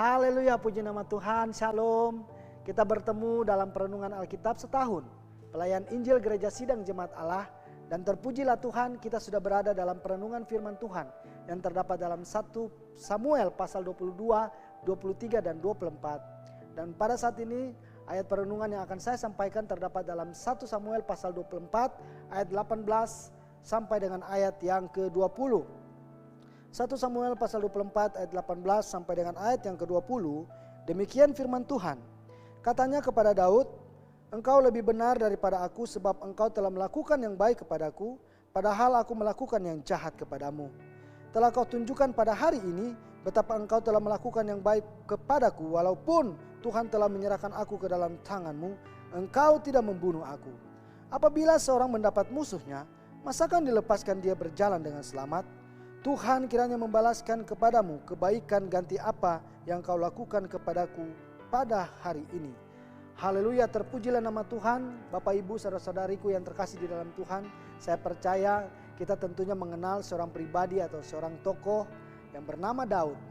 Haleluya, puji nama Tuhan, shalom. Kita bertemu dalam perenungan Alkitab setahun, pelayan Injil Gereja Sidang Jemaat Allah. Dan terpujilah Tuhan, kita sudah berada dalam perenungan firman Tuhan yang terdapat dalam 1 Samuel pasal 22, 23 dan 24. Dan pada saat ini ayat perenungan yang akan saya sampaikan terdapat dalam 1 Samuel pasal 24 ayat 18 sampai dengan ayat yang ke-20. 1 Samuel pasal 24 ayat 18 sampai dengan ayat yang ke-20. Demikian firman Tuhan. Katanya kepada Daud, "Engkau lebih benar daripada aku sebab engkau telah melakukan yang baik kepadaku, padahal aku melakukan yang jahat kepadamu. Telah kau tunjukkan pada hari ini betapa engkau telah melakukan yang baik kepadaku, walaupun Tuhan telah menyerahkan aku ke dalam tanganmu, engkau tidak membunuh aku. Apabila seorang mendapat musuhnya, masakan dilepaskan dia berjalan dengan selamat? Tuhan kiranya membalaskan kepadamu kebaikan ganti apa yang kau lakukan kepadaku pada hari ini." Haleluya, terpujilah nama Tuhan. Bapak Ibu saudara-saudariku yang terkasih di dalam Tuhan, saya percaya kita tentunya mengenal seorang pribadi atau seorang tokoh yang bernama Daud.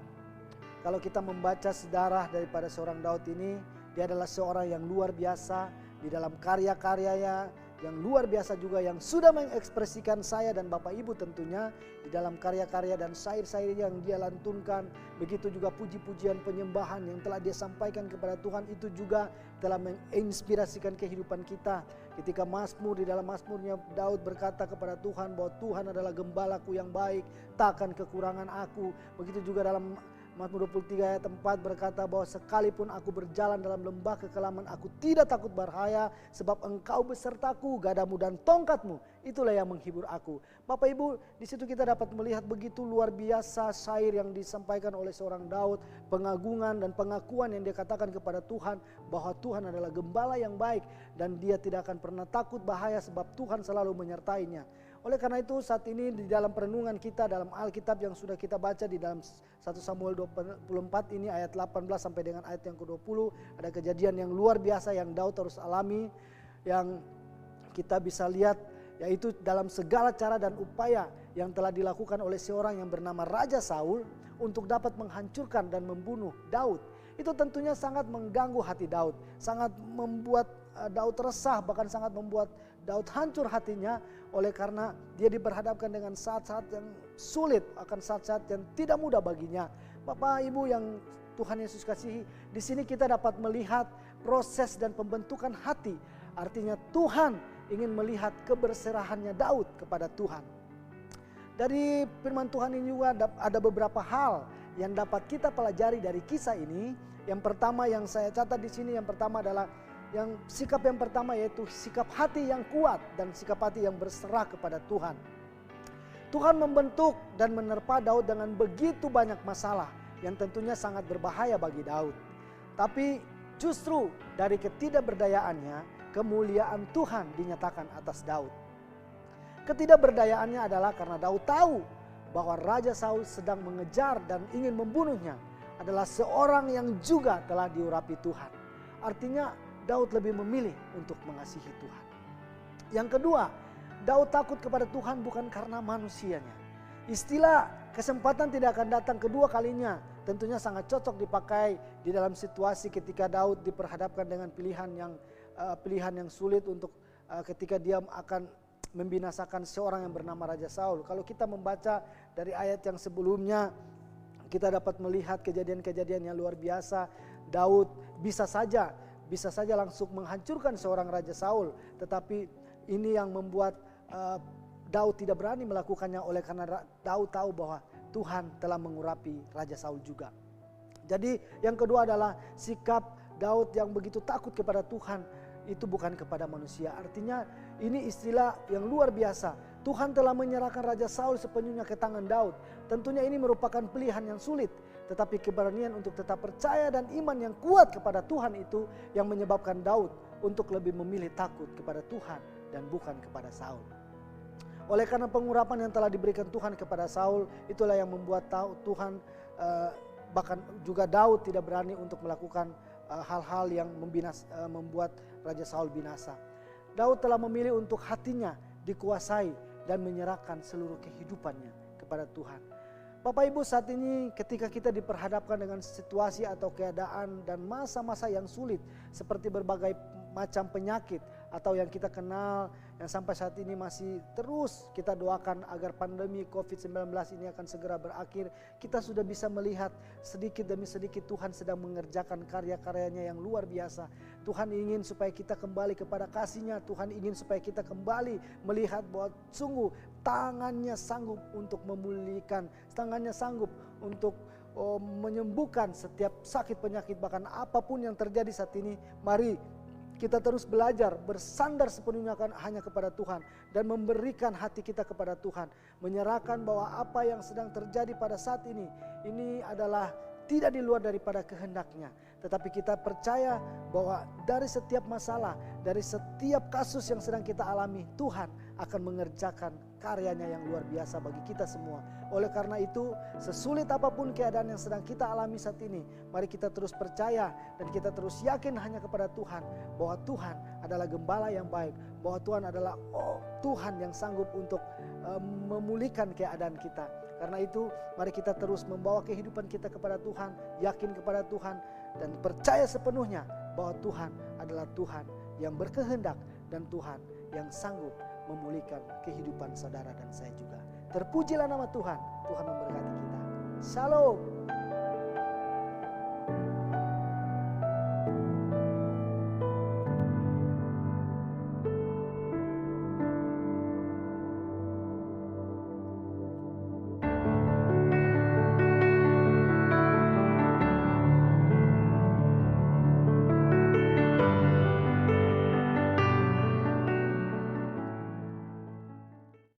Kalau kita membaca sejarah daripada seorang Daud ini, dia adalah seorang yang luar biasa di dalam karya-karyanya, yang luar biasa juga, yang sudah mengekspresikan saya dan Bapak Ibu tentunya di dalam karya-karya dan syair-syair yang dia lantunkan. Begitu juga puji-pujian penyembahan yang telah dia sampaikan kepada Tuhan, itu juga telah menginspirasikan kehidupan kita. Ketika Mazmur, di dalam Mazmurnya Daud berkata kepada Tuhan bahwa Tuhan adalah gembalaku yang baik, takkan kekurangan aku. Begitu juga dalam Mazmur 23 ayat 4 berkata bahwa sekalipun aku berjalan dalam lembah kekelaman, aku tidak takut bahaya sebab engkau besertaku, gadamu dan tongkatmu itulah yang menghibur aku. Bapak Ibu, di situ kita dapat melihat begitu luar biasa syair yang disampaikan oleh seorang Daud, pengagungan dan pengakuan yang dia katakan kepada Tuhan bahwa Tuhan adalah gembala yang baik dan dia tidak akan pernah takut bahaya sebab Tuhan selalu menyertainya. Oleh karena itu saat ini di dalam perenungan kita dalam Alkitab yang sudah kita baca di dalam 1 Samuel 24 ini ayat 18 sampai dengan ayat yang ke-20, ada kejadian yang luar biasa yang Daud harus alami, yang kita bisa lihat yaitu dalam segala cara dan upaya yang telah dilakukan oleh seorang yang bernama Raja Saul untuk dapat menghancurkan dan membunuh Daud. Itu tentunya sangat mengganggu hati Daud, sangat membuat Daud resah, bahkan sangat membuat Daud hancur hatinya oleh karena dia diperhadapkan dengan saat-saat yang sulit, akan saat-saat yang tidak mudah baginya. Bapak Ibu yang Tuhan Yesus kasihi, di sini kita dapat melihat proses dan pembentukan hati. Artinya Tuhan ingin melihat keberserahannya Daud kepada Tuhan. Dari firman Tuhan ini juga ada beberapa hal yang dapat kita pelajari dari kisah ini. Yang pertama yang saya catat di sini, yang pertama adalah sikap yang pertama yaitu sikap hati yang kuat dan sikap hati yang berserah kepada Tuhan. Tuhan membentuk dan menerpa Daud dengan begitu banyak masalah yang tentunya sangat berbahaya bagi Daud. Tapi justru dari ketidakberdayaannya, kemuliaan Tuhan dinyatakan atas Daud. Ketidakberdayaannya adalah karena Daud tahu bahwa Raja Saul sedang mengejar dan ingin membunuhnya adalah seorang yang juga telah diurapi Tuhan. Artinya Daud lebih memilih untuk mengasihi Tuhan. Yang kedua, Daud takut kepada Tuhan bukan karena manusianya. Istilah kesempatan tidak akan datang kedua kalinya tentunya sangat cocok dipakai di dalam situasi ketika Daud diperhadapkan dengan pilihan yang sulit untuk ketika dia akan membinasakan seorang yang bernama Raja Saul. Kalau kita membaca dari ayat yang sebelumnya, kita dapat melihat kejadian-kejadian yang luar biasa. Daud bisa saja langsung menghancurkan seorang Raja Saul. Tetapi ini yang membuat Daud tidak berani melakukannya oleh karena Daud tahu bahwa Tuhan telah mengurapi Raja Saul juga. Jadi yang kedua adalah sikap Daud yang begitu takut kepada Tuhan. Itu bukan kepada manusia. Artinya ini istilah yang luar biasa. Tuhan telah menyerahkan Raja Saul sepenuhnya ke tangan Daud. Tentunya ini merupakan pilihan yang sulit. Tetapi keberanian untuk tetap percaya dan iman yang kuat kepada Tuhan itu yang menyebabkan Daud untuk lebih memilih takut kepada Tuhan dan bukan kepada Saul. Oleh karena pengurapan yang telah diberikan Tuhan kepada Saul, itulah yang membuat Tuhan bahkan juga Daud tidak berani untuk melakukan hal-hal yang membuat Raja Saul binasa. Daud telah memilih untuk hatinya dikuasai dan menyerahkan seluruh kehidupannya kepada Tuhan. Bapak Ibu, saat ini ketika kita diperhadapkan dengan situasi atau keadaan dan masa-masa yang sulit seperti berbagai macam penyakit atau yang kita kenal yang sampai saat ini masih terus kita doakan agar pandemi COVID-19 ini akan segera berakhir. Kita sudah bisa melihat sedikit demi sedikit Tuhan sedang mengerjakan karya-karyanya yang luar biasa. Tuhan ingin supaya kita kembali kepada kasih-Nya. Tuhan ingin supaya kita kembali melihat bahwa sungguh tangannya sanggup untuk memulihkan, tangannya sanggup untuk menyembuhkan setiap sakit penyakit, bahkan apapun yang terjadi saat ini. Mari kita terus belajar bersandar sepenuhnya hanya kepada Tuhan dan memberikan hati kita kepada Tuhan, menyerahkan bahwa apa yang sedang terjadi pada saat ini adalah tidak di luar daripada kehendak-Nya. Tetapi kita percaya bahwa dari setiap masalah, dari setiap kasus yang sedang kita alami, Tuhan akan mengerjakan karya-Nya yang luar biasa bagi kita semua. Oleh karena itu, sesulit apapun keadaan yang sedang kita alami saat ini, mari kita terus percaya dan kita terus yakin hanya kepada Tuhan, bahwa Tuhan adalah gembala yang baik, bahwa Tuhan adalah Tuhan yang sanggup untuk memulihkan keadaan kita. Karena itu, mari kita terus membawa kehidupan kita kepada Tuhan, yakin kepada Tuhan, dan percaya sepenuhnya bahwa Tuhan adalah Tuhan yang berkehendak dan Tuhan yang sanggup memulihkan kehidupan saudara dan saya juga. Terpujilah nama Tuhan. Tuhan memberkati kita. Shalom.